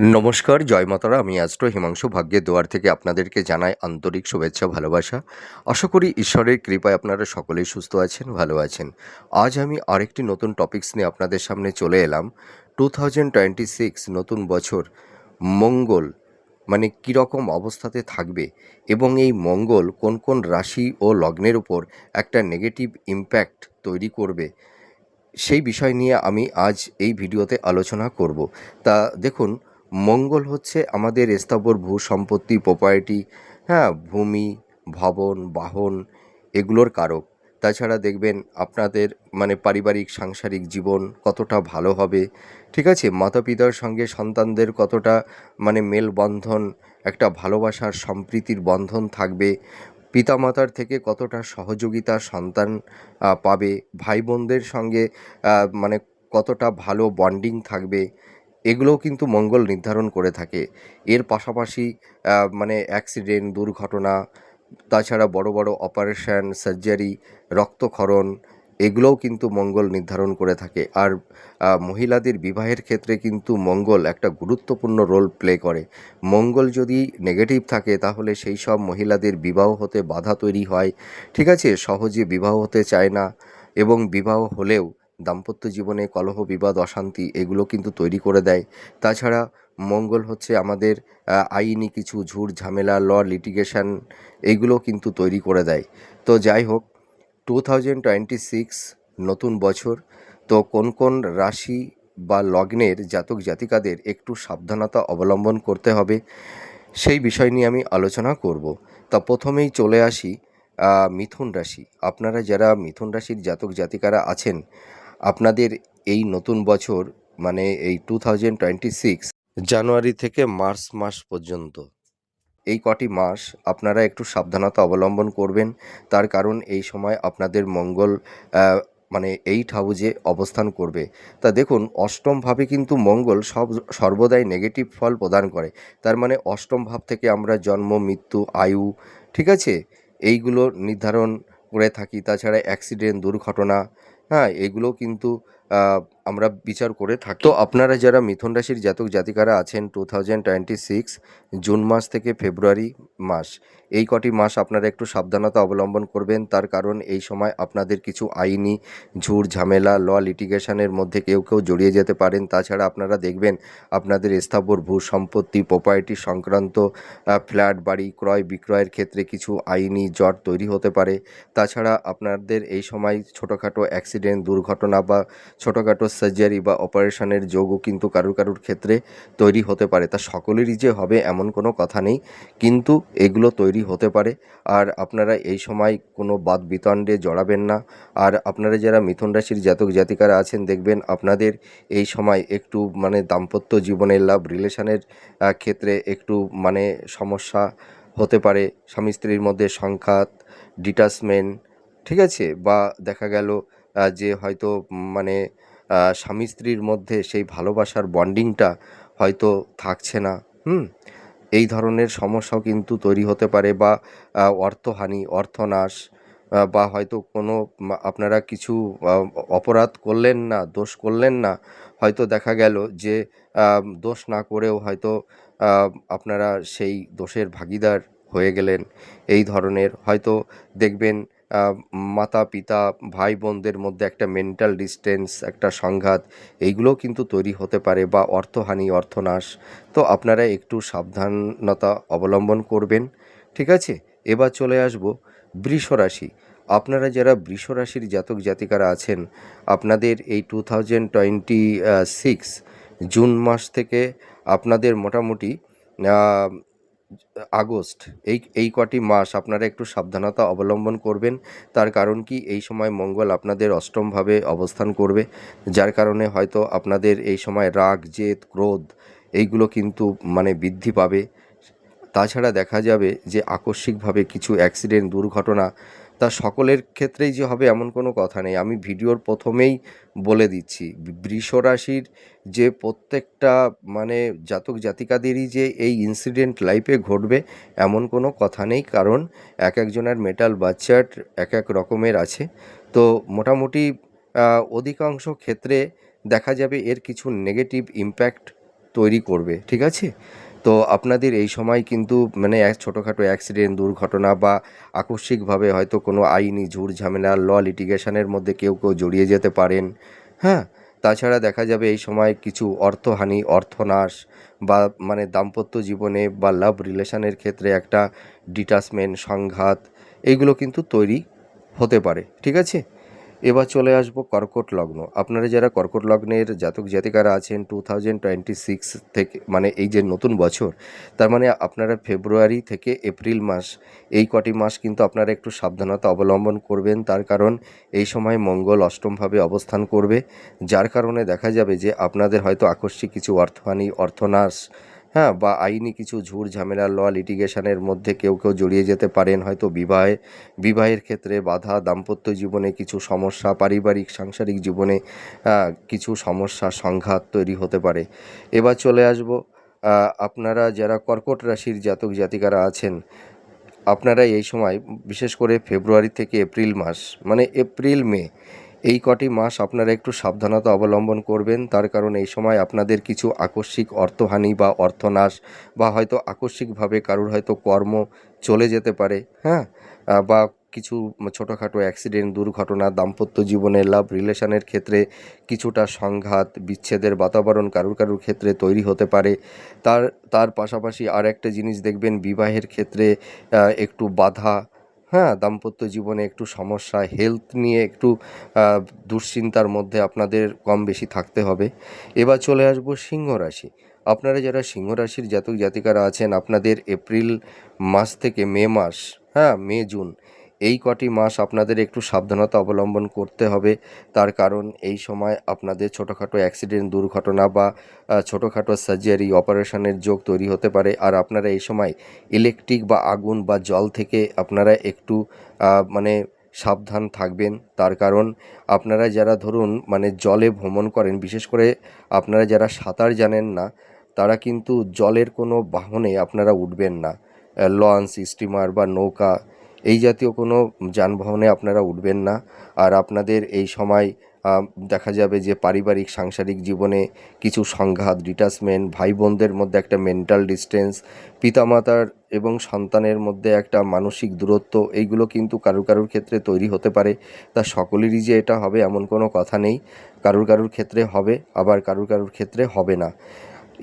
নমস্কার, জয় মাতারা। আমি অ্যাস্ট্রো হিমাংশু ভাগ্যের দুয়ার থেকে আপনাদেরকে জানাই আন্তরিক শুভেচ্ছা, ভালোবাসা। আশা করি ঈশ্বরের কৃপায় আপনারা সকলেই সুস্থ আছেন, ভালো আছেন। আজ আমি আরেকটি নতুন টপিকস নিয়ে আপনাদের সামনে চলে এলাম। 2026 নতুন বছর মঙ্গল মানে কীরকম অবস্থাতে থাকবে এবং এই মঙ্গল কোন কোন রাশি ও লগ্নের উপর একটা নেগেটিভ ইম্প্যাক্ট তৈরি করবে, সেই বিষয় নিয়ে আমি আজ এই ভিডিওতে আলোচনা করব। তা দেখুন, মঙ্গল হচ্ছে আমাদের স্থাবর ভূ সম্পত্তি, প্রপার্টি, হ্যাঁ, ভূমি, ভবন, বাহন, এগুলোর কারক। তাছাড়া দেখবেন আপনাদের পারিবারিক সাংসারিক জীবন কতটা ভালো হবে, ঠিক আছে, মাতা পিতার সঙ্গে সন্তানদের কতটা মেলবন্ধন, একটা ভালোবাসার সম্প্রীতির বন্ধন থাকবে, পিতামাতার থেকে কতটা সহযোগিতা সন্তান পাবে, ভাই বোনদের সঙ্গে মানে কতটা ভালো বন্ডিং থাকবে, এগুলোও কিন্তু মঙ্গল নির্ধারণ করে থাকে। এর পাশাপাশি অ্যাক্সিডেন্ট, দুর্ঘটনা, তাছাড়া বড় বড় অপারেশন, সার্জারি, রক্তক্ষরণ, এগুলোও কিন্তু মঙ্গল নির্ধারণ করে থাকে। আর মহিলাদের বিবাহের ক্ষেত্রে কিন্তু মঙ্গল একটা গুরুত্বপূর্ণ রোল প্লে করে। মঙ্গল যদি নেগেটিভ থাকে তাহলে সেই সব মহিলাদের বিবাহ হতে বাধা তৈরি হয়, ঠিক আছে, সহজে বিবাহ হতে চায় না, এবং বিবাহ হলেও দাম্পত্য জীবনে কলহ, বিবাদ, অশান্তি এগুলো কিন্তু তৈরি করে দেয়। তাছাড়া মঙ্গল হচ্ছে আমাদের আইনি কিছু ঝুট ঝামেলা, লিটিগেশন, এইগুলো কিন্তু তৈরি করে দেয়। তো যাই হোক, 2026 নতুন বছর, তো কোন কোন রাশি বা লগ্নের জাতক জাতিকাদের একটু সাবধানতা অবলম্বন করতে হবে, সেই বিষয় নিয়ে আমি আলোচনা করব। তা প্রথমেই চলে আসি মিথুন রাশি। আপনারা যারা মিথুন রাশির জাতক জাতিকারা আছেন, আপনাদের এই নতুন বছর এই 2026 জানুয়ারি থেকে মার্চ মাস পর্যন্ত, এই কটি মাস আপনারা একটু সাবধানতা অবলম্বন করবেন। তার কারণ এই সময় আপনাদের মঙ্গল আহ, 8 হাউজে অবস্থান করবে। তা দেখুন, অষ্টম ভাবে কিন্তু মঙ্গল সর্বদাই নেগেটিভ ফল প্রদান করে। তার মানে অষ্টম ভাব থেকে আমরা জন্ম, মৃত্যু, আয়ু, ঠিক আছে, এইগুলো নির্ধারণ করে থাকি। তাছাড়া অ্যাক্সিডেন্ট, দুর্ঘটনা, হ্যাঁ, এগুলো কিন্তু আমরা বিচার করে থাকি। তো আপনারা যারা মিথুন রাশির জাতক জাতিকারা আছেন, 2026 জুন মাস থেকে ফেব্রুয়ারি মাস, এই কটি মাস আপনারা একটু সাবধানতা অবলম্বন করবেন। তার কারণ এই সময় আপনাদের কিছু আইনি ঝুট ঝামেলা, লিটিগেশনের মধ্যে কেউ কেউ জড়িয়ে যেতে পারেন। তাছাড়া আপনারা দেখবেন আপনাদের স্থাবর ভূ সম্পত্তি, প্রপার্টি সংক্রান্ত ফ্ল্যাট, বাড়ি ক্রয় বিক্রয়ের ক্ষেত্রে কিছু আইনি জট তৈরি হতে পারে। তাছাড়া আপনাদের এই সময় ছোটোখাটো অ্যাক্সিডেন্ট, দুর্ঘটনা বা ছোটোখাটো সার্জারি বা অপারেশনের যোগও কিন্তু কারুর কারুর ক্ষেত্রে তৈরি হতে পারে। তা সকলেরই যে হবে এমন কোনো কথা নেই, কিন্তু এগুলো তৈরি হতে পারে। আর আপনারা এই সময় কোনো বাদ বিতণ্ডে জড়াবেন না। আর আপনারা যারা মিথুন রাশির জাতক জাতিকারা আছেন, দেখবেন আপনাদের এই সময় একটু দাম্পত্য জীবনের, লাভ রিলেশনের ক্ষেত্রে একটু সমস্যা হতে পারে। স্বামী স্ত্রীর মধ্যে সংঘাত, ডিটাচমেন্ট, ঠিক আছে, বা দেখা গেল যে হয়তো মানে স্বামী স্ত্রীর মধ্যে সেই ভালোবাসার বন্ডিংটা হয়তো থাকছে না। এই ধরনের সমস্যাও কিন্তু তৈরি হতে পারে, বা অর্থহানি, অর্থনাশ, বা হয়তো কোনো আপনারা কিছু অপরাধ করলেন না, দোষ করলেন না, হয়তো দেখা গেল যে দোষ না করেও হয়তো আপনারা সেই দোষের ভাগীদার হয়ে গেলেন। এই ধরনের হয়তো দেখবেন মাতা পিতা, ভাই বোনদের মধ্যে একটা মেন্টাল ডিস্টেন্স, একটা সংঘাত, এইগুলোও কিন্তু তৈরি হতে পারে, বা অর্থহানি, অর্থনাশ। তো আপনারা একটু সাবধানতা অবলম্বন করবেন, ঠিক আছে। এবার চলে আসব বৃষ রাশি। আপনারা যারা বৃষ রাশির জাতক জাতিকারা আছেন, আপনাদের এই 2026 জুন মাস থেকে আপনাদের মোটামুটি আগস্ট, এই কটি মাস আপনারা একটু সাবধানতা অবলম্বন করবেন। তার কারণ কি, এই সময় মঙ্গল আপনাদের অষ্টমভাবে অবস্থান করবে, যার কারণে হয়তো আপনাদের এই সময় রাগ, জেদ, ক্রোধ এইগুলো কিন্তু বৃদ্ধি পাবে। তাছাড়া দেখা যাবে যে আকস্মিকভাবে কিছু অ্যাক্সিডেন্ট, দুর্ঘটনা, তা সকলের ক্ষেত্রেই যে হবে এমন কোনো কথা নেই। আমি ভিডিওর প্রথমেই বলে দিচ্ছি, বৃষ রাশির যে প্রত্যেকটা জাতক জাতিকাদেরই যে এই ইনসিডেন্ট লাইফে ঘটবে এমন কোনো কথা নেই, কারণ এক একজনের মেটাল বাচ্চার এক এক রকমের আছে। তো মোটামুটি অধিকাংশ ক্ষেত্রে দেখা যাবে এর কিছু নেগেটিভ ইম্প্যাক্ট তৈরি করবে, ঠিক আছে? তো আপনাদের এই সময় কিন্তু মানে এক ছোটোখাটো অ্যাক্সিডেন্ট, দুর্ঘটনা বা আকস্মিকভাবে হয়তো কোনো আইনি ঝুট ঝামেলা, লিটিগেশনের মধ্যে কেউ জড়িয়ে যেতে পারেন, হ্যাঁ? তাছাড়া দেখা যাবে এই সময় কিছু অর্থহানি, অর্থনাশ বা মানে দাম্পত্য জীবনে বা লাভ রিলেশনের ক্ষেত্রে একটা ডিটাচমেন্ট, সংঘাত এইগুলো কিন্তু তৈরি হতে পারে, ঠিক আছে? এবার চলে আসবো কর্কট লগ্ন। আপনারা যারা কর্কট লগ্নের জাতক জাতিকারা আছেন 2026 থেকে, মানে এই যে নতুন বছর, তার মানে আপনারা ফেব্রুয়ারি থেকে এপ্রিল মাস, এই কটি মাস কিন্তু আপনারা একটু সাবধানতা অবলম্বন করবেন। তার কারণ এই সময় মঙ্গল অষ্টমভাবে অবস্থান করবে, যার কারণে দেখা যাবে যে আপনাদের হয়তো আকস্মিক কিছু অর্থহানি, অর্থনাশ, হ্যাঁ, বা আইনি কিছু ঝুট ঝামেলা, লিটিগেশনের মধ্যে কেউ জড়িয়ে যেতে পারেন, হয়তো বিবাহের ক্ষেত্রে বাধা, দাম্পত্য জীবনে কিছু সমস্যা, পারিবারিক সাংসারিক জীবনে কিছু সমস্যা, সংঘাত তৈরি হতে পারে। এবার চলে আসব, আপনারা যারা কর্কট রাশির জাতক জাতিকারা আছেন, আপনারা এই সময় বিশেষ করে ফেব্রুয়ারি থেকে এপ্রিল মাস, মানে এপ্রিল মে, এই কটি মাস আপনারা একটু সাবধানতা অবলম্বন করবেন। তার কারণ এই সময় আপনাদের কিছু আকস্মিক অর্থহানি বা অর্থনাশ বা হয়তো আকস্মিকভাবে কারুর হয়তো কর্ম চলে যেতে পারে, হ্যাঁ, বা কিছু ছোটোখাটো অ্যাক্সিডেন্ট, দুর্ঘটনা, দাম্পত্য জীবনে, লাভ রিলেশনের ক্ষেত্রে কিছুটা সংঘাত, বিচ্ছেদের বাতাবরণ কারুর কারুর ক্ষেত্রে তৈরি হতে পারে। তার তার পাশাপাশি আর একটা জিনিস দেখবেন, বিবাহের ক্ষেত্রে একটু বাধা, হ্যাঁ, দাম্পত্য জীবনে একটু সমস্যা, হেলথ নিয়ে একটু দুশ্চিন্তার মধ্যে আপনাদের কম বেশি থাকতে হবে। এবার চলে আসবো সিংহ রাশি। আপনারা যারা সিংহ রাশির জাতক জাতিকারা আছেন, আপনাদের এপ্রিল মাস থেকে মে মাস, হ্যাঁ, মে জুন, এই কটি মাস আপনাদের একটু সাবধানতা অবলম্বন করতে হবে। তার কারণ এই সময় আপনাদের ছোটোখাটো অ্যাক্সিডেন্ট, দুর্ঘটনা বা ছোটোখাটো সার্জারি, অপারেশনের যোগ তৈরি হতে পারে। আর আপনারা এই সময় ইলেকট্রিক বা আগুন বা জল থেকে আপনারা একটু মানে সাবধান থাকবেন। তার কারণ আপনারা যারা ধরুন মানে জলে ভ্রমণ করেন, বিশেষ করে আপনারা যারা সাঁতার জানেন না, তারা কিন্তু জলের কোনো বাহনে আপনারা উঠবেন না। লঞ্চ, স্টিমার বা নৌকা, এই জাতীয় কোনো যানবাহনে আপনারা উঠবেন না। আর আপনাদের এই সময় দেখা যাবে যে পারিবারিক সাংসারিক জীবনে কিছু সংঘাত, ডিটাচমেন্ট, ভাই বোনদের মধ্যে একটা মেন্টাল ডিস্টেন্স, পিতামাতার এবং সন্তানের মধ্যে একটা মানসিক দূরত্ব, এইগুলো কিন্তু কারুর কারুর ক্ষেত্রে তৈরি হতে পারে। তা সকলেরই যে এটা হবে এমন কোনো কথা নেই। কারুর কারুর ক্ষেত্রে হবে, আবার কারুর কারুর ক্ষেত্রে হবে না।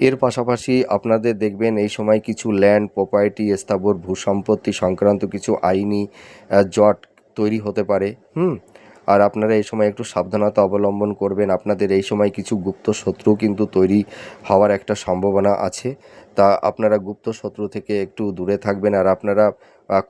এর পাশাপাশি আপনাদের দেখবেন এই সময় কিছু ল্যান্ড, প্রপার্টি, স্থাবর ভূসম্পত্তি সংক্রান্ত কিছু আইনি জট তৈরি হতে পারে, আর আপনারা এই সময় একটু সাবধানতা অবলম্বন করবেন। আপনাদের এই সময় কিছু গুপ্ত শত্রু কিন্তু তৈরি হওয়ার একটা সম্ভাবনা আছে। তা আপনারা গুপ্ত শত্রু থেকে একটু দূরে থাকবেন। আর আপনারা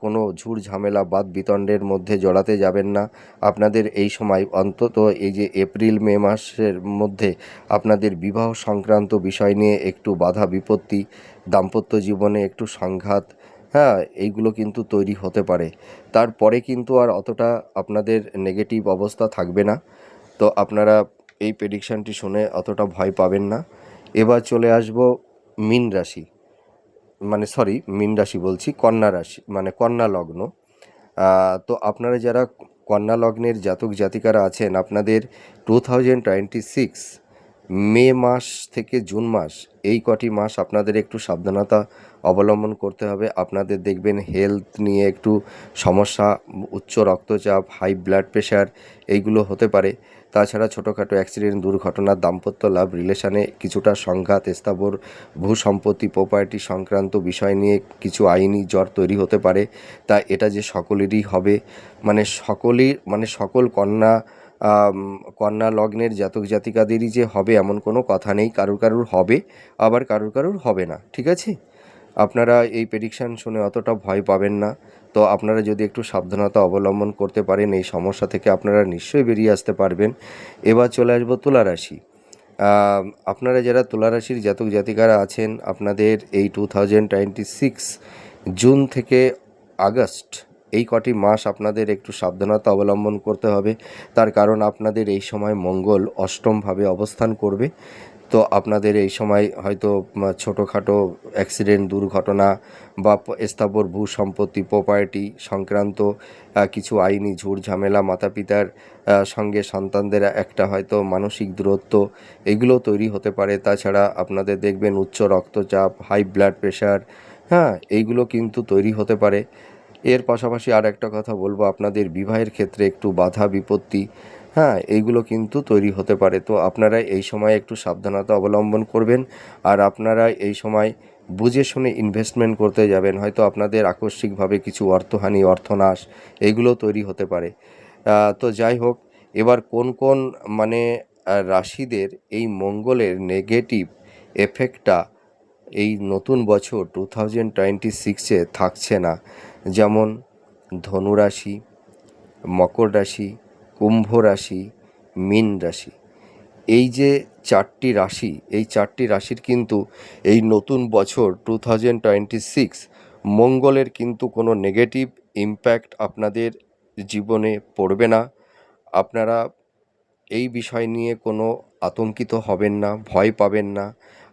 কোনো ঝুট ঝামেলা, বাদ বিতণ্ডের মধ্যে জড়াতে যাবেন না। আপনাদের এই সময় অন্তত এই যে এপ্রিল মে মাসের মধ্যে আপনাদের বিবাহ সংক্রান্ত বিষয় নিয়ে একটু বাধা বিপত্তি, দাম্পত্য জীবনে একটু সংঘাত, হ্যাঁ, এইগুলো কিন্তু তৈরি হতে পারে। তারপরে কিন্তু আর অতটা আপনাদের নেগেটিভ অবস্থা থাকবে না। তো আপনারা এই প্রেডিকশানটি শুনে অতটা ভয় পাবেন না। এবার চলে আসব মীন রাশি, মানে সরি, মীন রাশি বলছি, কন্যা রাশি, মানে কন্যা লগ্ন। তো আপনারা যারা কন্যা লগ্নের জাতক জাতিকারা আছেন, আপনাদের 2026 মে মাস থেকে জুন মাস, এই কটি মাস আপনাদের একটু সাবধানতা অবলম্বন করতে হবে। আপনাদের দেখবেন হেলথ নিয়ে একটু সমস্যা, উচ্চ রক্তচাপ, হাই ব্লাড প্রেশার, এইগুলো হতে পারে। তাছাড়া ছোটোখাটো অ্যাক্সিডেন্ট, দুর্ঘটনা, দাম্পত্য লাভ রিলেশনে কিছুটা সংঘাত, স্থাবর ভূসম্পত্তি, প্রপার্টি সংক্রান্ত বিষয় নিয়ে কিছু আইনি জট তৈরি হতে পারে। তা এটা যে সকলেরই হবে, মানে সকলেই, মানে সকল কন্যা লগ্নের জাতক জাতিকাদেরই যে হবে এমন কোনো কথা নেই। কারুর কারুর হবে, আবার কারুর কারুর হবে না, ঠিক আছে? আপনারা এই প্রেডিকশান শুনে অতটা ভয় পাবেন না। তো আপনারা যদি একটু সাবধানতা অবলম্বন করতে পারেন, এই সমস্যা থেকে আপনারা নিশ্চয়ই বেরিয়ে আসতে পারবেন। এবার চলে আসবো তুলা রাশি। আপনারা যারা তুলা রাশির জাতক জাতিকারা আছেন, আপনাদের এই 2026 জুন থেকে আগস্ট, এই কটি মাস আপনাদের একটু সাবধানতা অবলম্বন করতে হবে। তার কারণ আপনাদের এই সময় মঙ্গল অষ্টমভাবে অবস্থান করবে। তো আপনাদের এই সময় হয়তো ছোটোখাটো অ্যাক্সিডেন্ট, দুর্ঘটনা বা স্থাবর ভূ সম্পত্তি প্রপার্টি সংক্রান্ত কিছু আইনি ঝুট ঝামেলা, মাতা পিতার সঙ্গে সন্তানদের একটা হয়তো মানসিক দূরত্ব, এগুলো তৈরি হতে পারে। তাছাড়া আপনাদের দেখবেন উচ্চ রক্তচাপ, হাই ব্লাড প্রেশার, হ্যাঁ, এইগুলো কিন্তু তৈরি হতে পারে। এর পাশাপাশি আর একটা কথা বলবো, আপনাদের বিবাহের ক্ষেত্রে একটু বাধা বিপত্তি, হ্যাঁ, এইগুলো কিন্তু তৈরি হতে পারে। তো আপনারা এই সময় একটু সাবধানতা অবলম্বন করবেন। আর আপনারা এই সময় বুঝে শুনে ইনভেস্টমেন্ট করতে যাবেন, হয়তো আপনাদের আকস্মিকভাবে কিছু অর্থহানি, অর্থনাশ এইগুলো তৈরি হতে পারে। তো যাই হোক, এবার কোন কোন মানে রাশিদের এই মঙ্গলের নেগেটিভ এফেক্টটা এই নতুন বছর 2026-এ থাকছে না, যেমন ধনু রাশি, মকর রাশি, কুম্ভ রাশি, মীন রাশি। এই যে চারটি রাশি, এই চারটি রাশির কিন্তু এই নতুন বছর 2026 মঙ্গলের কিন্তু কোনো নেগেটিভ ইম্প্যাক্ট আপনাদের জীবনে পড়বে না। আপনারা এই বিষয় নিয়ে কোনো আতঙ্কিত হবেন না, ভয় পাবেন না।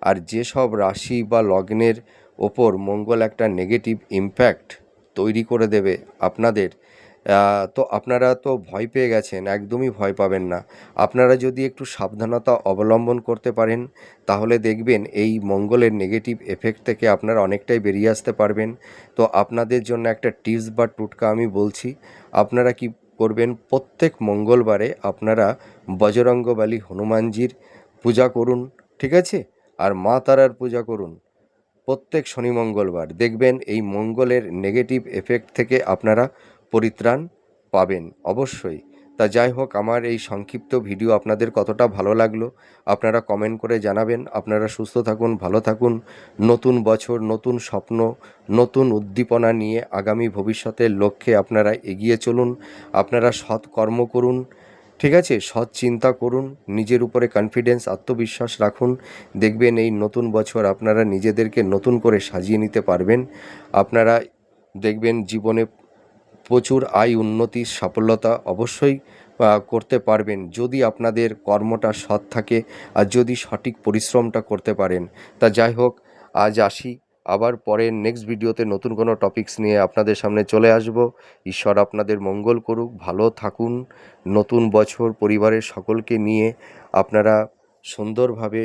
আর যেসব রাশি বা লগ্নের ওপর মঙ্গল একটা নেগেটিভ ইম্প্যাক্ট তৈরি করে দেবে আপনাদের, তো আপনারা তো ভয় পেয়ে গেছেন, একদমই ভয় পাবেন না। আপনারা যদি একটু সাবধানতা অবলম্বন করতে পারেন, তাহলে দেখবেন এই মঙ্গলের নেগেটিভ এফেক্ট থেকে আপনারা অনেকটাই বেরিয়ে আসতে পারবেন। তো আপনাদের জন্য একটা টিপস বা টোটকা আমি বলছি। আপনারা কি করবেন, প্রত্যেক মঙ্গলবারে আপনারা বজরঙ্গবলী হনুমানজির পূজা করুন, ঠিক আছে? আর মা তারার পূজা করুন প্রত্যেক শনি মঙ্গলবার। দেখবেন এই মঙ্গলের নেগেটিভ এফেক্ট থেকে আপনারা পরিত্রাণ পাবেন অবশ্যই। তা যাই হোক, আমার এই সংক্ষিপ্ত ভিডিও আপনাদের কতটা ভালো লাগলো আপনারা কমেন্ট করে জানাবেন। আপনারা সুস্থ থাকুন, ভালো থাকুন। নতুন বছর, নতুন স্বপ্ন, নতুন উদ্দীপনা নিয়ে আগামী ভবিষ্যতের লক্ষ্যে আপনারা এগিয়ে চলুন। আপনারা সৎ কর্ম করুন, ঠিক আছে? সৎ চিন্তা করুন, নিজের উপরে কনফিডেন্স, আত্মবিশ্বাস রাখুন। দেখবেন এই নতুন বছর আপনারা নিজেদেরকে নতুন করে সাজিয়ে নিতে পারবেন। আপনারা দেখবেন জীবনে প্রচুর আয়, উন্নতি, সাফল্যতা অবশ্যই করতে পারবেন, যদি আপনাদের কর্মটা সৎ থাকে আর যদি সঠিক পরিশ্রমটা করতে পারেন। তা যাই হোক, আজ আসি, আবার পরের নেক্সট ভিডিওতে নতুন কোনো টপিকস নিয়ে আপনাদের সামনে চলে আসব। ঈশ্বর আপনাদের মঙ্গল করুক, ভালো থাকুন। নতুন বছর পরিবারের সকলকে নিয়ে আপনারা সুন্দরভাবে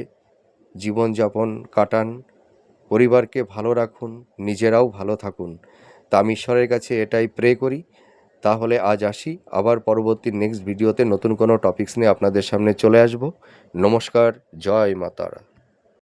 জীবনযাপন কাটান, পরিবারকে ভালো রাখুন, নিজেরাও ভালো থাকুন। তা আমি ঈশ্বরের কাছে এটাই প্রে করি। তাহলে আজ আসি, আবার পরবর্তী নেক্সট ভিডিওতে নতুন কোনো টপিকস নিয়ে আপনাদের সামনে চলে আসব। নমস্কার, জয় মা তারা।